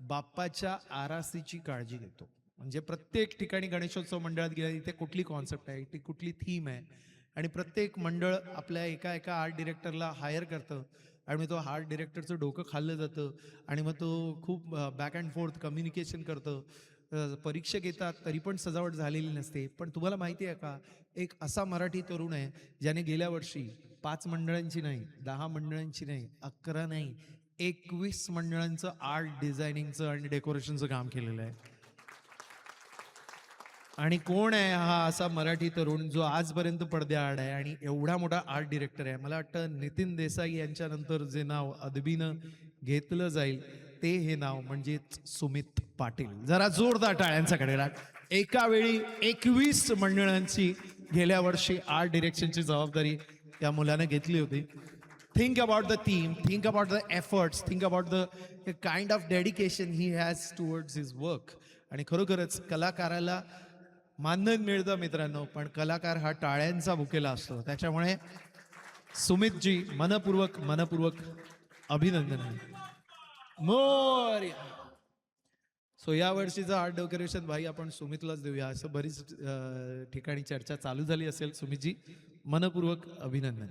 बाप्पाच्या आरासीची काळजी घेतो. म्हणजे प्रत्येक ठिकाणी गणेशोत्सव मंडळात गेल्या तिथे कुठली कॉन्सेप्ट आहे, ती कुठली थीम आहे आणि प्रत्येक मंडळ आपल्या एका एका आर्ट डिरेक्टरला हायर करतं आणि मग तो आर्ट डिरेक्टरचं डोकं खाल्लं जातं आणि मग तो खूप बॅक अँड फोर्थ कम्युनिकेशन करतं. परीक्षक येतात तरी पण सजावट झालेली नसते. पण तुम्हाला माहिती आहे का, एक असा मराठी तरुण आहे ज्याने गेल्या वर्षी 5 मंडळांची नाही, 10 मंडळांची नाही, 11 नाही, 21 मंडळांचं आर्ट डिझायनिंगचं आणि डेकोरेशनचं काम केलेलं आहे. आणि कोण आहे हा असा मराठी तरुण जो आजपर्यंत पडद्याआड आहे आणि एवढा मोठा आर्ट डिरेक्टर आहे? मला वाटतं नितीन देसाई यांच्यानंतर जे नाव अदबीनं घेतलं जाईल ते हे नाव म्हणजेच सुमित पाटील. जरा जोरदार टाळ्यांचा कडकडाट. एका वेळी 21 मंडळांची गेल्या वर्षी आर्ट डिरेक्शनची जबाबदारी या मुलाने घेतली होती. Think about the theme, think about the efforts, think about the kind of dedication he has towards his work. आणि खरोखरच कलाकाराला मानधन मिळतं मित्रांनो, पण कलाकार हा टाळ्यांचा भुकेला असतो. त्याच्यामुळे सुमितजी मनपूर्वक मनपूर्वक अभिनंदन आहे. मोरया. सो या वर्षीचं आर्ट डेकोरेशन भाई आपण सुमितलाच देऊया असं बरीच ठिकाणी चर्चा चालू झाली असेल. सुमितजी मनपूर्वक अभिनंदन.